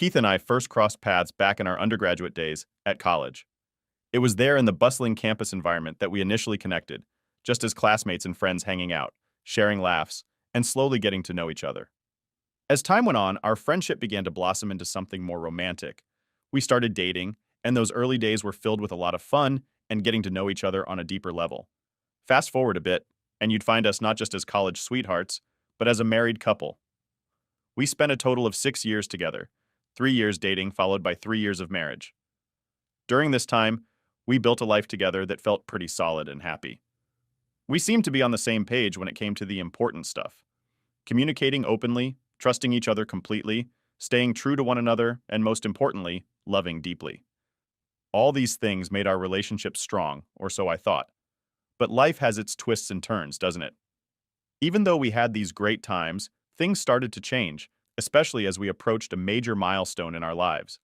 Keith and I first crossed paths back in our undergraduate days at college. It was there in the bustling campus environment that we initially connected, just as classmates and friends hanging out, sharing laughs, and slowly getting to know each other. As time went on, our friendship began to blossom into something more romantic. We started dating, and those early days were filled with a lot of fun and getting to know each other on a deeper level. Fast forward a bit, and you'd find us not just as college sweethearts, but as a married couple. We spent a total of 6 years together, 3 years dating, followed by 3 years of marriage. During this time, we built a life together that felt pretty solid and happy. We seemed to be on the same page when it came to the important stuff: communicating openly, trusting each other completely, staying true to one another, and most importantly, loving deeply. All these things made our relationship strong, or so I thought. But life has its twists and turns, doesn't it? Even though we had these great times, things started to change, especially as we approached a major milestone in our lives.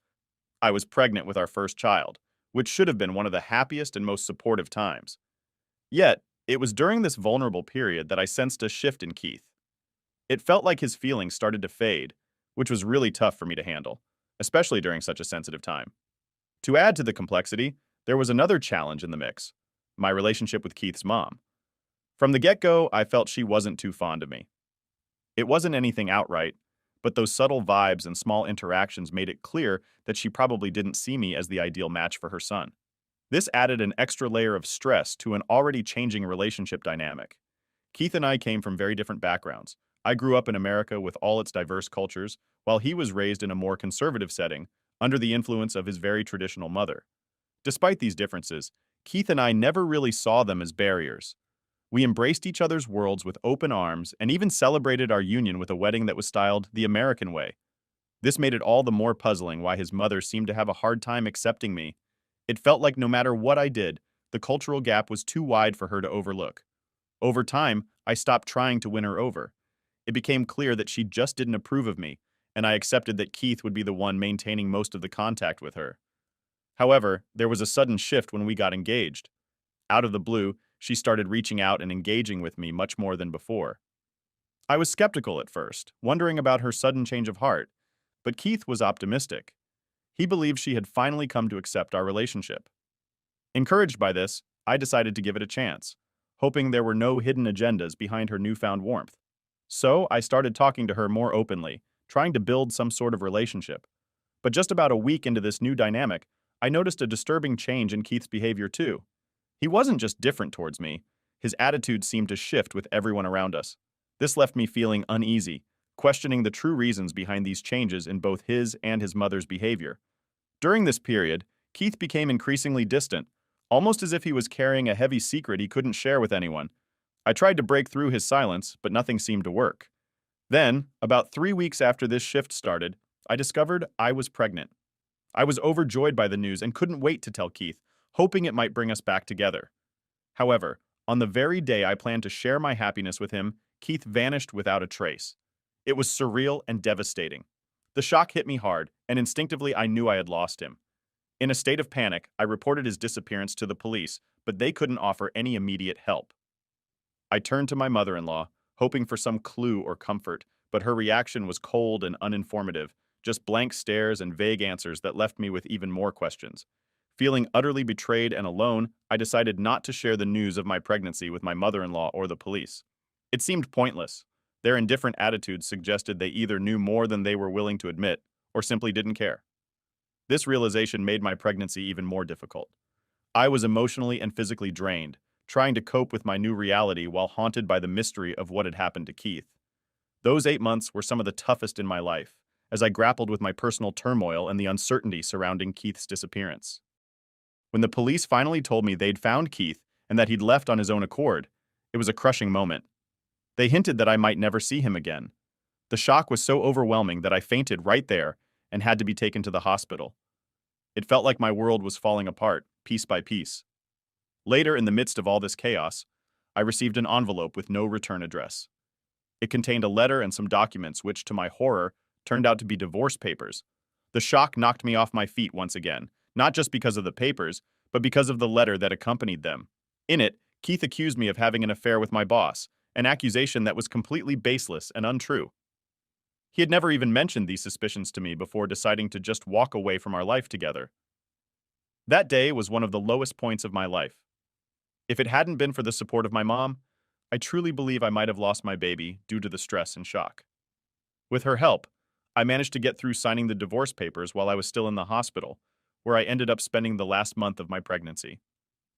I was pregnant with our first child, which should have been one of the happiest and most supportive times. Yet, it was during this vulnerable period that I sensed a shift in Keith. It felt like his feelings started to fade, which was really tough for me to handle, especially during such a sensitive time. To add to the complexity, there was another challenge in the mix: my relationship with Keith's mom. From the get-go, I felt she wasn't too fond of me. It wasn't anything outright, but those subtle vibes and small interactions made it clear that she probably didn't see me as the ideal match for her son. This added an extra layer of stress to an already changing relationship dynamic. Keith and I came from very different backgrounds. I grew up in America with all its diverse cultures, while he was raised in a more conservative setting, under the influence of his very traditional mother. Despite these differences, Keith and I never really saw them as barriers. We embraced each other's worlds with open arms and even celebrated our union with a wedding that was styled the American way. This made it all the more puzzling why his mother seemed to have a hard time accepting me. It felt like no matter what I did, the cultural gap was too wide for her to overlook. Over time, I stopped trying to win her over. It became clear that she just didn't approve of me, and I accepted that Keith would be the one maintaining most of the contact with her. However, there was a sudden shift when we got engaged. Out of the blue, she started reaching out and engaging with me much more than before. I was skeptical at first, wondering about her sudden change of heart, but Keith was optimistic. He believed she had finally come to accept our relationship. Encouraged by this, I decided to give it a chance, hoping there were no hidden agendas behind her newfound warmth. So I started talking to her more openly, trying to build some sort of relationship. But just about a week into this new dynamic, I noticed a disturbing change in Keith's behavior too. He wasn't just different towards me, his attitude seemed to shift with everyone around us. This left me feeling uneasy, questioning the true reasons behind these changes in both his and his mother's behavior. During this period, Keith became increasingly distant, almost as if he was carrying a heavy secret he couldn't share with anyone. I tried to break through his silence, but nothing seemed to work. Then, about 3 weeks after this shift started, I discovered I was pregnant. I was overjoyed by the news and couldn't wait to tell Keith, hoping it might bring us back together. However, on the very day I planned to share my happiness with him, Keith vanished without a trace. It was surreal and devastating. The shock hit me hard, and instinctively I knew I had lost him. In a state of panic, I reported his disappearance to the police, but they couldn't offer any immediate help. I turned to my mother-in-law, hoping for some clue or comfort, but her reaction was cold and uninformative, just blank stares and vague answers that left me with even more questions. Feeling utterly betrayed and alone, I decided not to share the news of my pregnancy with my mother-in-law or the police. It seemed pointless. Their indifferent attitudes suggested they either knew more than they were willing to admit, or simply didn't care. This realization made my pregnancy even more difficult. I was emotionally and physically drained, trying to cope with my new reality while haunted by the mystery of what had happened to Keith. Those 8 months were some of the toughest in my life, as I grappled with my personal turmoil and the uncertainty surrounding Keith's disappearance. When the police finally told me they'd found Keith and that he'd left on his own accord, it was a crushing moment. They hinted that I might never see him again. The shock was so overwhelming that I fainted right there and had to be taken to the hospital. It felt like my world was falling apart, piece by piece. Later, in the midst of all this chaos, I received an envelope with no return address. It contained a letter and some documents which, to my horror, turned out to be divorce papers. The shock knocked me off my feet once again, not just because of the papers, but because of the letter that accompanied them. In it, Keith accused me of having an affair with my boss, an accusation that was completely baseless and untrue. He had never even mentioned these suspicions to me before deciding to just walk away from our life together. That day was one of the lowest points of my life. If it hadn't been for the support of my mom, I truly believe I might have lost my baby due to the stress and shock. With her help, I managed to get through signing the divorce papers while I was still in the hospital, where I ended up spending the last month of my pregnancy.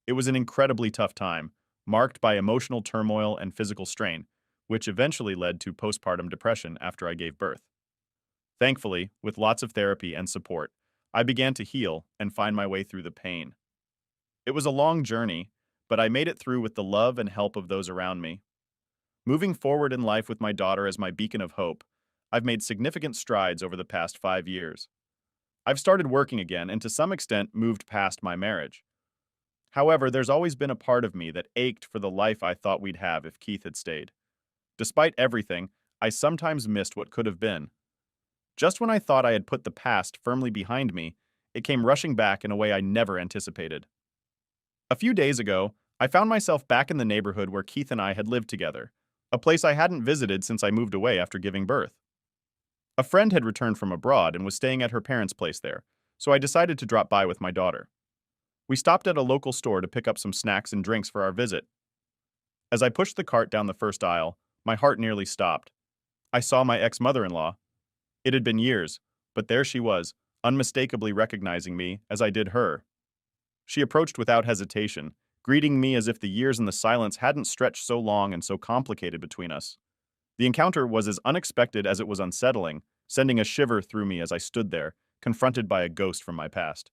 It was an incredibly tough time, marked by emotional turmoil and physical strain, which eventually led to postpartum depression after I gave birth. Thankfully, with lots of therapy and support, I began to heal and find my way through the pain. It was a long journey, but I made it through with the love and help of those around me. Moving forward in life with my daughter as my beacon of hope, I've made significant strides over the past 5 years. I've started working again and to some extent moved past my marriage. However, there's always been a part of me that ached for the life I thought we'd have if Keith had stayed. Despite everything, I sometimes missed what could have been. Just when I thought I had put the past firmly behind me, it came rushing back in a way I never anticipated. A few days ago, I found myself back in the neighborhood where Keith and I had lived together, a place I hadn't visited since I moved away after giving birth. A friend had returned from abroad and was staying at her parents' place there, so I decided to drop by with my daughter. We stopped at a local store to pick up some snacks and drinks for our visit. As I pushed the cart down the first aisle, my heart nearly stopped. I saw my ex-mother-in-law. It had been years, but there she was, unmistakably recognizing me as I did her. She approached without hesitation, greeting me as if the years and the silence hadn't stretched so long and so complicated between us. The encounter was as unexpected as it was unsettling, sending a shiver through me as I stood there, confronted by a ghost from my past.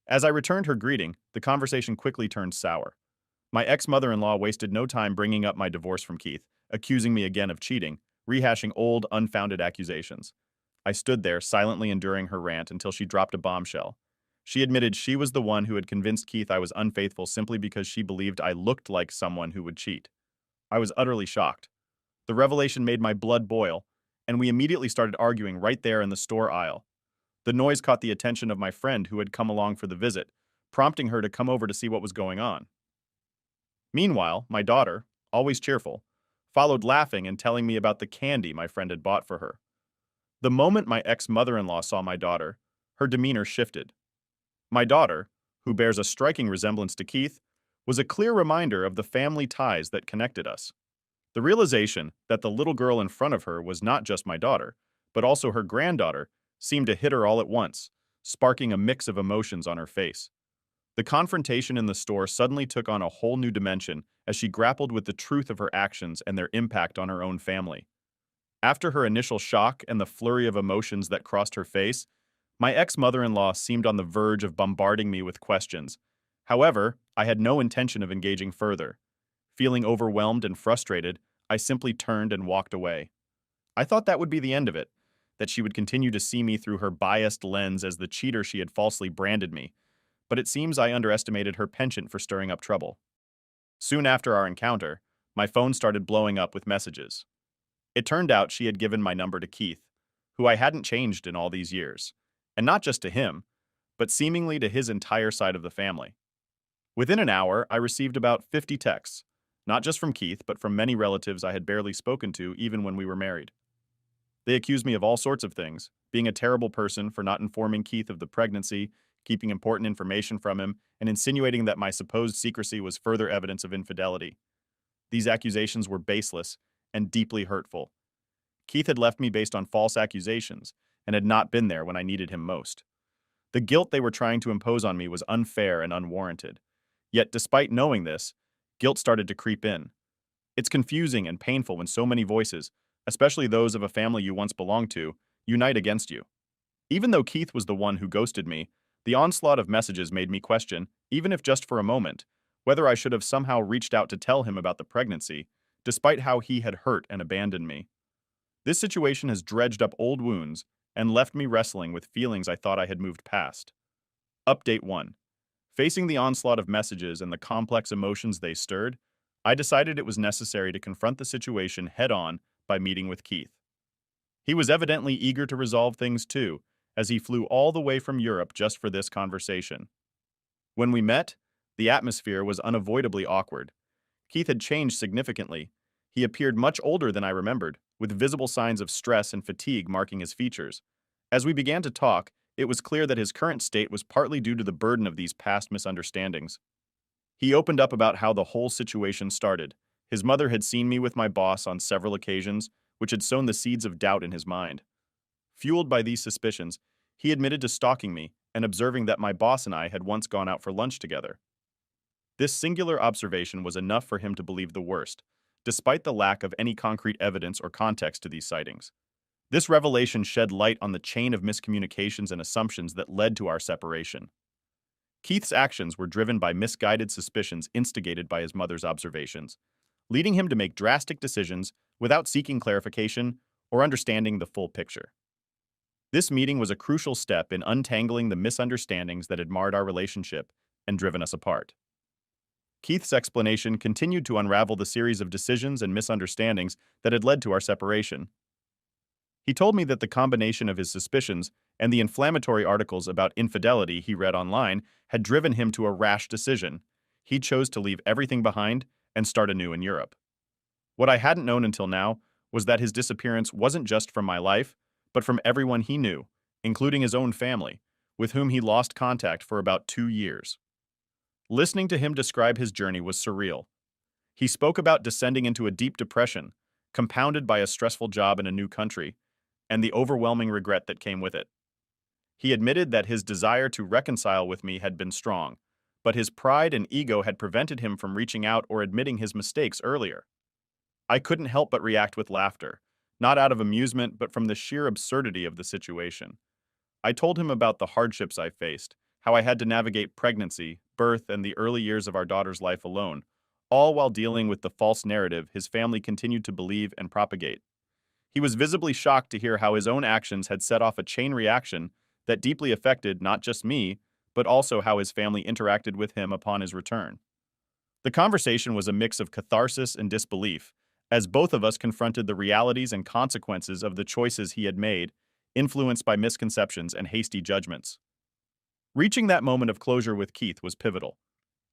As I returned her greeting, the conversation quickly turned sour. My ex-mother-in-law wasted no time bringing up my divorce from Keith, accusing me again of cheating, rehashing old, unfounded accusations. I stood there, silently enduring her rant until she dropped a bombshell. She admitted she was the one who had convinced Keith I was unfaithful simply because she believed I looked like someone who would cheat. I was utterly shocked. The revelation made my blood boil, and we immediately started arguing right there in the store aisle. The noise caught the attention of my friend who had come along for the visit, prompting her to come over to see what was going on. Meanwhile, my daughter, always cheerful, followed laughing and telling me about the candy my friend had bought for her. The moment my ex-mother-in-law saw my daughter, her demeanor shifted. My daughter, who bears a striking resemblance to Keith, was a clear reminder of the family ties that connected us. The realization that the little girl in front of her was not just my daughter, but also her granddaughter, seemed to hit her all at once, sparking a mix of emotions on her face. The confrontation in the store suddenly took on a whole new dimension as she grappled with the truth of her actions and their impact on her own family. After her initial shock and the flurry of emotions that crossed her face, my ex-mother-in-law seemed on the verge of bombarding me with questions. However, I had no intention of engaging further. Feeling overwhelmed and frustrated, I simply turned and walked away. I thought that would be the end of it, that she would continue to see me through her biased lens as the cheater she had falsely branded me, but it seems I underestimated her penchant for stirring up trouble. Soon after our encounter, my phone started blowing up with messages. It turned out she had given my number to Keith, who I hadn't changed in all these years, and not just to him, but seemingly to his entire side of the family. Within an hour, I received about 50 texts, not just from Keith, but from many relatives I had barely spoken to even when we were married. They accused me of all sorts of things, being a terrible person for not informing Keith of the pregnancy, keeping important information from him, and insinuating that my supposed secrecy was further evidence of infidelity. These accusations were baseless and deeply hurtful. Keith had left me based on false accusations and had not been there when I needed him most. The guilt they were trying to impose on me was unfair and unwarranted. Yet, despite knowing this, guilt started to creep in. It's confusing and painful when so many voices, especially those of a family you once belonged to, unite against you. Even though Keith was the one who ghosted me, the onslaught of messages made me question, even if just for a moment, whether I should have somehow reached out to tell him about the pregnancy, despite how he had hurt and abandoned me. This situation has dredged up old wounds and left me wrestling with feelings I thought I had moved past. Update 1. Facing the onslaught of messages and the complex emotions they stirred, I decided it was necessary to confront the situation head-on by meeting with Keith. He was evidently eager to resolve things too, as he flew all the way from Europe just for this conversation. When we met, the atmosphere was unavoidably awkward. Keith had changed significantly. He appeared much older than I remembered, with visible signs of stress and fatigue marking his features. As we began to talk, it was clear that his current state was partly due to the burden of these past misunderstandings. He opened up about how the whole situation started. His mother had seen me with my boss on several occasions, which had sown the seeds of doubt in his mind. Fueled by these suspicions, he admitted to stalking me and observing that my boss and I had once gone out for lunch together. This singular observation was enough for him to believe the worst, despite the lack of any concrete evidence or context to these sightings. This revelation shed light on the chain of miscommunications and assumptions that led to our separation. Keith's actions were driven by misguided suspicions instigated by his mother's observations, leading him to make drastic decisions without seeking clarification or understanding the full picture. This meeting was a crucial step in untangling the misunderstandings that had marred our relationship and driven us apart. Keith's explanation continued to unravel the series of decisions and misunderstandings that had led to our separation. He told me that the combination of his suspicions and the inflammatory articles about infidelity he read online had driven him to a rash decision. He chose to leave everything behind and start anew in Europe. What I hadn't known until now was that his disappearance wasn't just from my life, but from everyone he knew, including his own family, with whom he lost contact for about 2 years. Listening to him describe his journey was surreal. He spoke about descending into a deep depression, compounded by a stressful job in a new country, and the overwhelming regret that came with it. He admitted that his desire to reconcile with me had been strong, but his pride and ego had prevented him from reaching out or admitting his mistakes earlier. I couldn't help but react with laughter, not out of amusement but from the sheer absurdity of the situation. I told him about the hardships I faced, how I had to navigate pregnancy, birth, and the early years of our daughter's life alone, all while dealing with the false narrative his family continued to believe and propagate. He was visibly shocked to hear how his own actions had set off a chain reaction that deeply affected not just me, but also how his family interacted with him upon his return. The conversation was a mix of catharsis and disbelief, as both of us confronted the realities and consequences of the choices he had made, influenced by misconceptions and hasty judgments. Reaching that moment of closure with Keith was pivotal.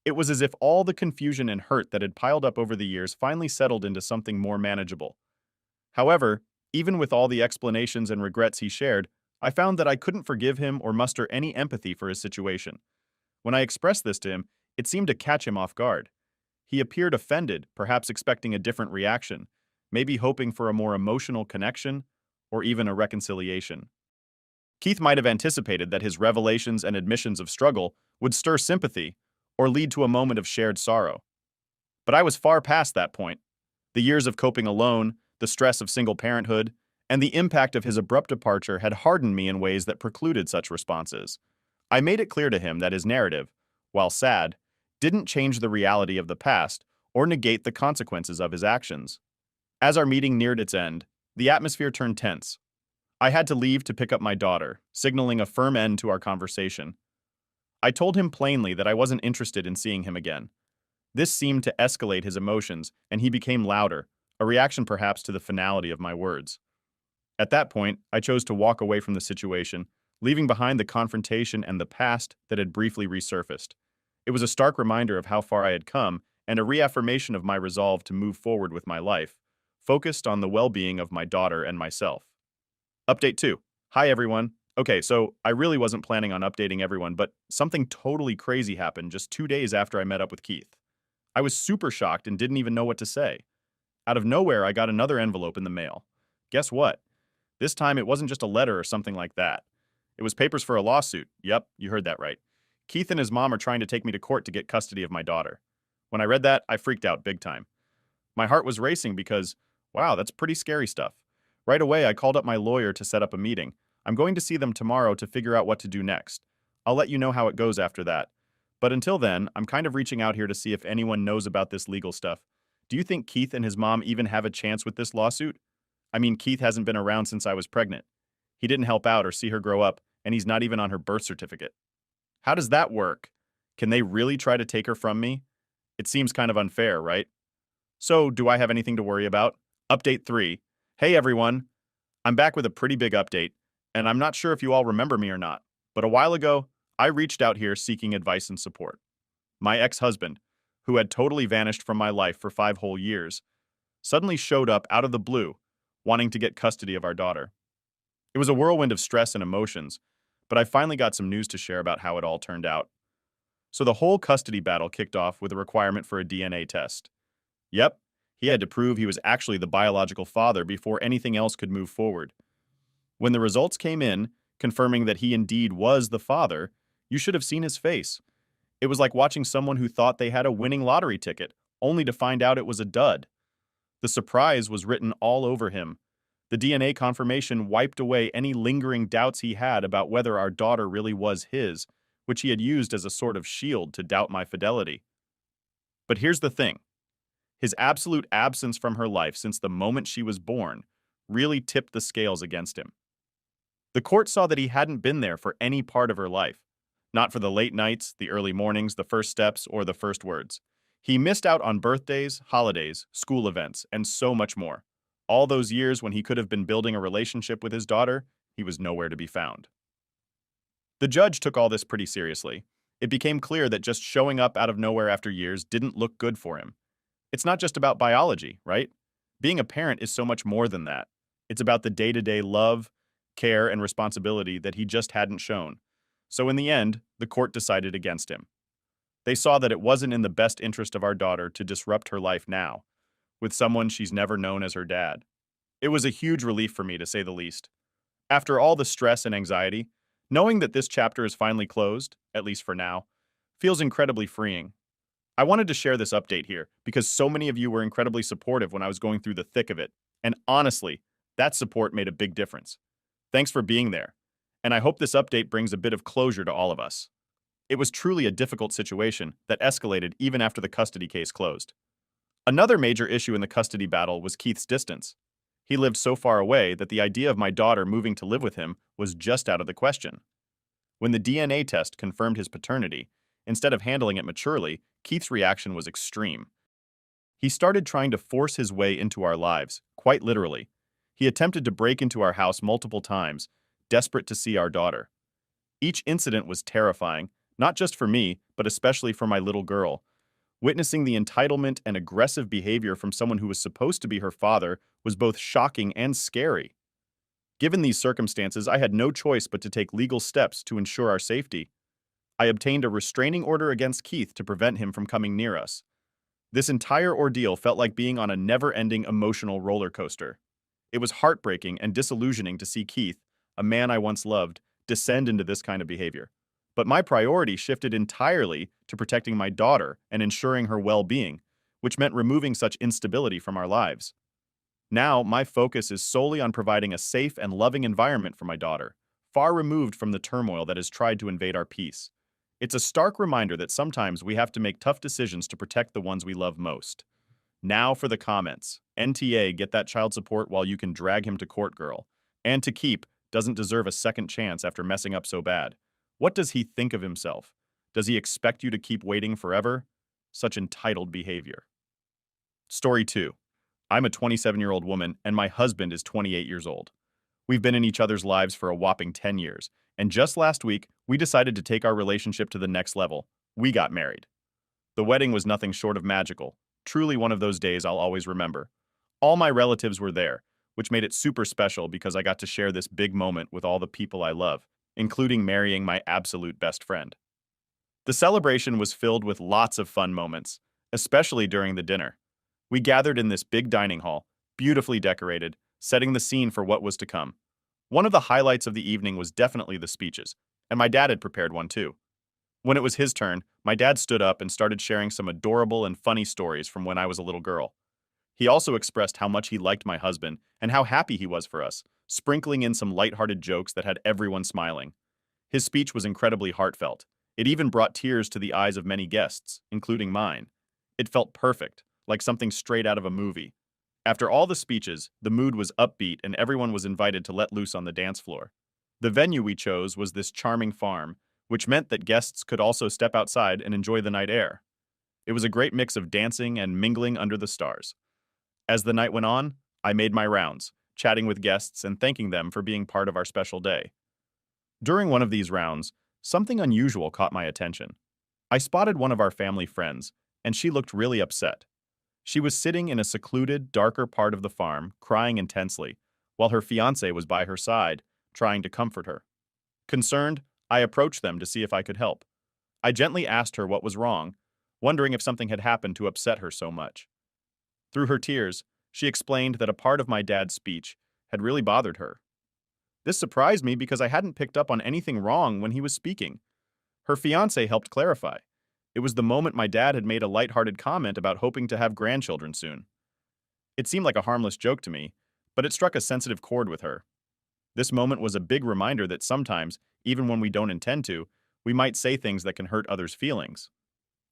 It was as if all the confusion and hurt that had piled up over the years finally settled into something more manageable. However, even with all the explanations and regrets he shared, I found that I couldn't forgive him or muster any empathy for his situation. When I expressed this to him, it seemed to catch him off guard. He appeared offended, perhaps expecting a different reaction, maybe hoping for a more emotional connection or even a reconciliation. Keith might have anticipated that his revelations and admissions of struggle would stir sympathy or lead to a moment of shared sorrow. But I was far past that point. The years of coping alone, the stress of single parenthood, and the impact of his abrupt departure had hardened me in ways that precluded such responses. I made it clear to him that his narrative, while sad, didn't change the reality of the past or negate the consequences of his actions. As our meeting neared its end, the atmosphere turned tense. I had to leave to pick up my daughter, signaling a firm end to our conversation. I told him plainly that I wasn't interested in seeing him again. This seemed to escalate his emotions, and he became louder, a reaction perhaps to the finality of my words. At that point, I chose to walk away from the situation, leaving behind the confrontation and the past that had briefly resurfaced. It was a stark reminder of how far I had come and a reaffirmation of my resolve to move forward with my life, focused on the well-being of my daughter and myself. Update 2. Hi everyone. Okay, so I really wasn't planning on updating everyone, but something totally crazy happened just 2 days after I met up with Keith. I was super shocked and didn't even know what to say. Out of nowhere, I got another envelope in the mail. Guess what? This time it wasn't just a letter or something like that. It was papers for a lawsuit. Yep, you heard that right. Keith and his mom are trying to take me to court to get custody of my daughter. When I read that, I freaked out big time. My heart was racing because, wow, that's pretty scary stuff. Right away, I called up my lawyer to set up a meeting. I'm going to see them tomorrow to figure out what to do next. I'll let you know how it goes after that. But until then, I'm kind of reaching out here to see if anyone knows about this legal stuff. Do you think Keith and his mom even have a chance with this lawsuit? I mean, Keith hasn't been around since I was pregnant. He didn't help out or see her grow up, and he's not even on her birth certificate. How does that work? Can they really try to take her from me? It seems kind of unfair, right? So, do I have anything to worry about? Update 3. Hey everyone! I'm back with a pretty big update, and I'm not sure if you all remember me or not, but a while ago, I reached out here seeking advice and support. My ex-husband, who had totally vanished from my life for 5 whole years, suddenly showed up out of the blue, wanting to get custody of our daughter. It was a whirlwind of stress and emotions, but I finally got some news to share about how it all turned out. So the whole custody battle kicked off with a requirement for a DNA test. Yep, he had to prove he was actually the biological father before anything else could move forward. When the results came in, confirming that he indeed was the father, you should have seen his face. It was like watching someone who thought they had a winning lottery ticket, only to find out it was a dud. The surprise was written all over him. The DNA confirmation wiped away any lingering doubts he had about whether our daughter really was his, which he had used as a sort of shield to doubt my fidelity. But here's the thing. His absolute absence from her life since the moment she was born really tipped the scales against him. The court saw that he hadn't been there for any part of her life, not for the late nights, the early mornings, the first steps, or the first words. He missed out on birthdays, holidays, school events, and so much more. All those years when he could have been building a relationship with his daughter, he was nowhere to be found. The judge took all this pretty seriously. It became clear that just showing up out of nowhere after years didn't look good for him. It's not just about biology, right? Being a parent is so much more than that. It's about the day-to-day love, care, and responsibility that he just hadn't shown. So in the end, the court decided against him. They saw that it wasn't in the best interest of our daughter to disrupt her life now, with someone she's never known as her dad. It was a huge relief for me, to say the least. After all the stress and anxiety, knowing that this chapter is finally closed, at least for now, feels incredibly freeing. I wanted to share this update here because so many of you were incredibly supportive when I was going through the thick of it, and honestly, that support made a big difference. Thanks for being there, and I hope this update brings a bit of closure to all of us. It was truly a difficult situation that escalated even after the custody case closed. Another major issue in the custody battle was Keith's distance. He lived so far away that the idea of my daughter moving to live with him was just out of the question. When the DNA test confirmed his paternity, instead of handling it maturely, Keith's reaction was extreme. He started trying to force his way into our lives, quite literally. He attempted to break into our house multiple times, desperate to see our daughter. Each incident was terrifying, not just for me, but especially for my little girl. Witnessing the entitlement and aggressive behavior from someone who was supposed to be her father was both shocking and scary. Given these circumstances, I had no choice but to take legal steps to ensure our safety. I obtained a restraining order against Keith to prevent him from coming near us. This entire ordeal felt like being on a never-ending emotional roller coaster. It was heartbreaking and disillusioning to see Keith, a man I once loved, descend into this kind of behavior. But my priority shifted entirely to protecting my daughter and ensuring her well-being, which meant removing such instability from our lives. Now, my focus is solely on providing a safe and loving environment for my daughter, far removed from the turmoil that has tried to invade our peace. It's a stark reminder that sometimes we have to make tough decisions to protect the ones we love most. Now for the comments. NTA, get that child support while you can drag him to court, girl. And to keep, doesn't deserve a second chance after messing up so bad. What does he think of himself? Does he expect you to keep waiting forever? Such entitled behavior. Story 2. I'm a 27-year-old woman, and my husband is 28 years old. We've been in each other's lives for a whopping 10 years, and just last week, we decided to take our relationship to the next level. We got married. The wedding was nothing short of magical, truly one of those days I'll always remember. All my relatives were there, which made it super special because I got to share this big moment with all the people I love, including marrying my absolute best friend. The celebration was filled with lots of fun moments, especially during the dinner. We gathered in this big dining hall, beautifully decorated, setting the scene for what was to come. One of the highlights of the evening was definitely the speeches, and my dad had prepared one too. When it was his turn, my dad stood up and started sharing some adorable and funny stories from when I was a little girl. He also expressed how much he liked my husband and how happy he was for us, sprinkling in some lighthearted jokes that had everyone smiling. His speech was incredibly heartfelt. It even brought tears to the eyes of many guests, including mine. It felt perfect, like something straight out of a movie. After all the speeches, the mood was upbeat and everyone was invited to let loose on the dance floor. The venue we chose was this charming farm, which meant that guests could also step outside and enjoy the night air. It was a great mix of dancing and mingling under the stars. As the night went on, I made my rounds, chatting with guests and thanking them for being part of our special day. During one of these rounds, something unusual caught my attention. I spotted one of our family friends, and she looked really upset. She was sitting in a secluded, darker part of the farm, crying intensely, while her fiancé was by her side, trying to comfort her. Concerned, I approached them to see if I could help. I gently asked her what was wrong, wondering if something had happened to upset her so much. Through her tears, she explained that a part of my dad's speech had really bothered her. This surprised me because I hadn't picked up on anything wrong when he was speaking. Her fiancé helped clarify. It was the moment my dad had made a lighthearted comment about hoping to have grandchildren soon. It seemed like a harmless joke to me, but it struck a sensitive chord with her. This moment was a big reminder that sometimes, even when we don't intend to, we might say things that can hurt others' feelings.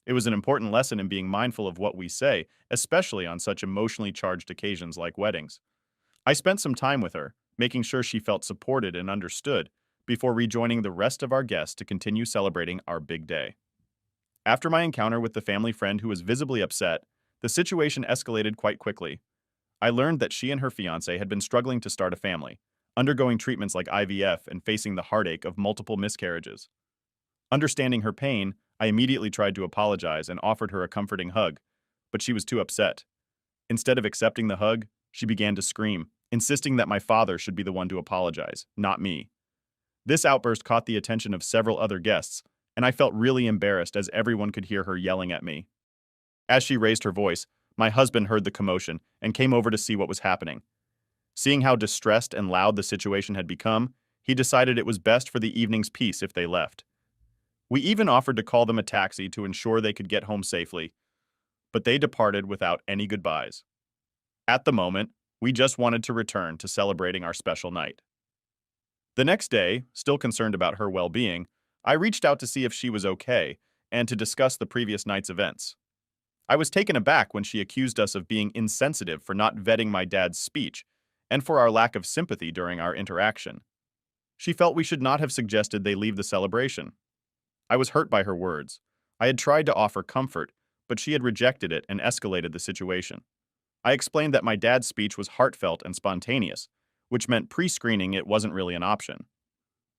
It was an important lesson in being mindful of what we say, especially on such emotionally charged occasions like weddings. I spent some time with her, making sure she felt supported and understood, before rejoining the rest of our guests to continue celebrating our big day. After my encounter with the family friend who was visibly upset, the situation escalated quite quickly. I learned that she and her fiancé had been struggling to start a family, undergoing treatments like IVF and facing the heartache of multiple miscarriages. Understanding her pain, I immediately tried to apologize and offered her a comforting hug, but she was too upset. Instead of accepting the hug, she began to scream, insisting that my father should be the one to apologize, not me. This outburst caught the attention of several other guests, and I felt really embarrassed as everyone could hear her yelling at me. As she raised her voice, my husband heard the commotion and came over to see what was happening. Seeing how distressed and loud the situation had become, he decided it was best for the evening's peace if they left. We even offered to call them a taxi to ensure they could get home safely, but they departed without any goodbyes. At the moment, we just wanted to return to celebrating our special night. The next day, still concerned about her well-being, I reached out to see if she was okay and to discuss the previous night's events. I was taken aback when she accused us of being insensitive for not vetting my dad's speech and for our lack of sympathy during our interaction. She felt we should not have suggested they leave the celebration. I was hurt by her words. I had tried to offer comfort, but she had rejected it and escalated the situation. I explained that my dad's speech was heartfelt and spontaneous, which meant pre-screening it wasn't really an option.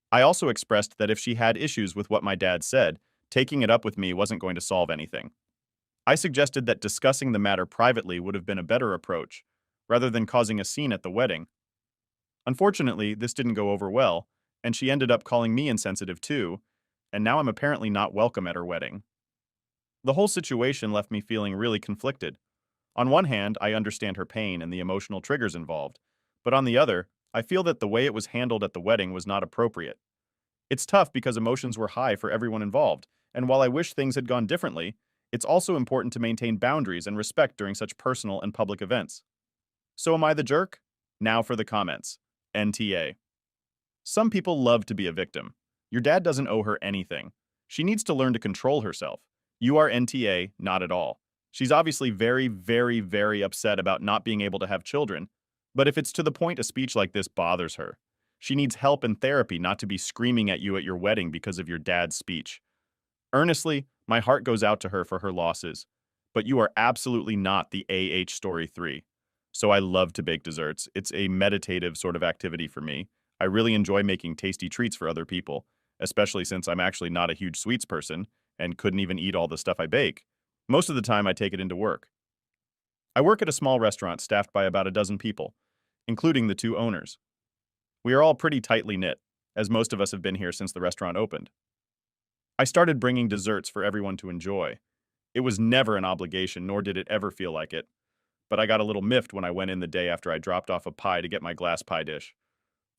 I also expressed that if she had issues with what my dad said, taking it up with me wasn't going to solve anything. I suggested that discussing the matter privately would have been a better approach, rather than causing a scene at the wedding. Unfortunately, this didn't go over well, and she ended up calling me insensitive too, and now I'm apparently not welcome at her wedding. The whole situation left me feeling really conflicted. On one hand, I understand her pain and the emotional triggers involved, but on the other, I feel that the way it was handled at the wedding was not appropriate. It's tough because emotions were high for everyone involved, and while I wish things had gone differently, it's also important to maintain boundaries and respect during such personal and public events. So am I the jerk? Now for the comments. NTA. Some people love to be a victim. Your dad doesn't owe her anything. She needs to learn to control herself. You are NTA, not at all. She's obviously very, very, very upset about not being able to have children, but if it's to the point a speech like this bothers her, she needs help and therapy, not to be screaming at you at your wedding because of your dad's speech. Earnestly, my heart goes out to her for her losses, but you are absolutely not the story 3. So I love to bake desserts. It's a meditative sort of activity for me. I really enjoy making tasty treats for other people, especially since I'm actually not a huge sweets person and couldn't even eat all the stuff I bake. Most of the time I take it into work. I work at a small restaurant staffed by about a dozen people, including the 2 owners. We are all pretty tightly knit, as most of us have been here since the restaurant opened. I started bringing desserts for everyone to enjoy. It was never an obligation, nor did it ever feel like it, but I got a little miffed when I went in the day after I dropped off a pie to get my glass pie dish.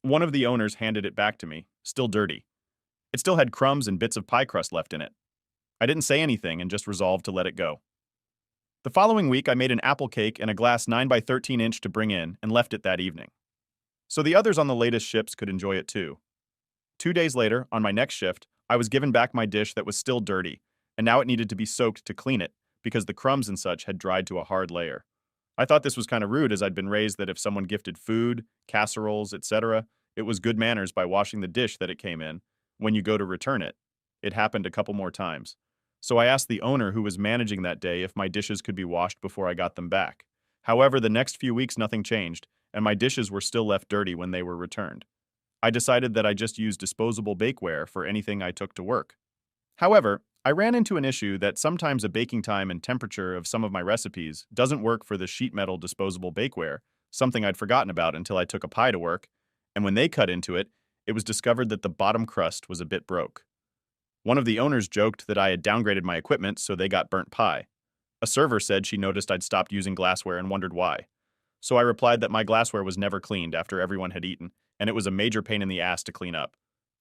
One of the owners handed it back to me, still dirty. It still had crumbs and bits of pie crust left in it. I didn't say anything and just resolved to let it go. The following week, I made an apple cake and a glass 9 by 13 inch to bring in and left it that evening. So the others on the latest ships could enjoy it too. 2 days later, on my next shift, I was given back my dish that was still dirty, and now it needed to be soaked to clean it because the crumbs and such had dried to a hard layer. I thought this was kind of rude as I'd been raised that if someone gifted food, casseroles, etc., it was good manners by washing the dish that it came in when you go to return it. It happened a couple more times. So I asked the owner who was managing that day if my dishes could be washed before I got them back. However, the next few weeks nothing changed, and my dishes were still left dirty when they were returned. I decided that I just use disposable bakeware for anything I took to work. However, I ran into an issue that sometimes a baking time and temperature of some of my recipes doesn't work for the sheet metal disposable bakeware, something I'd forgotten about until I took a pie to work, and when they cut into it, it was discovered that the bottom crust was a bit broke. One of the owners joked that I had downgraded my equipment so they got burnt pie. A server said she noticed I'd stopped using glassware and wondered why. So I replied that my glassware was never cleaned after everyone had eaten, and it was a major pain in the ass to clean up.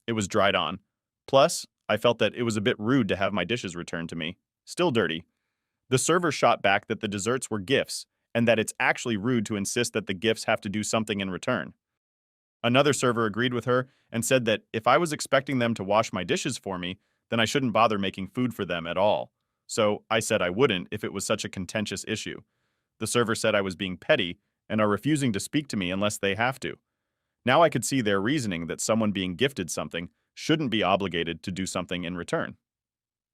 It was dried on. Plus, I felt that it was a bit rude to have my dishes returned to me, still dirty. The server shot back that the desserts were gifts, and that it's actually rude to insist that the gifts have to do something in return. Another server agreed with her and said that if I was expecting them to wash my dishes for me, then I shouldn't bother making food for them at all. So I said I wouldn't if it was such a contentious issue. The server said I was being petty and are refusing to speak to me unless they have to. Now I could see their reasoning that someone being gifted something shouldn't be obligated to do something in return.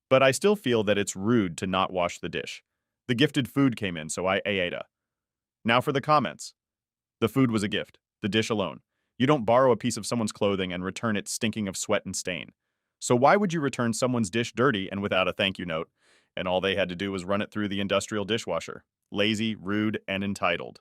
But I still feel that it's rude to not wash the dish. The gifted food came in, so I ate it. Now for the comments. The food was a gift, the dish alone. You don't borrow a piece of someone's clothing and return it stinking of sweat and stain. So why would you return someone's dish dirty and without a thank you note? And all they had to do was run it through the industrial dishwasher. Lazy, rude, and entitled.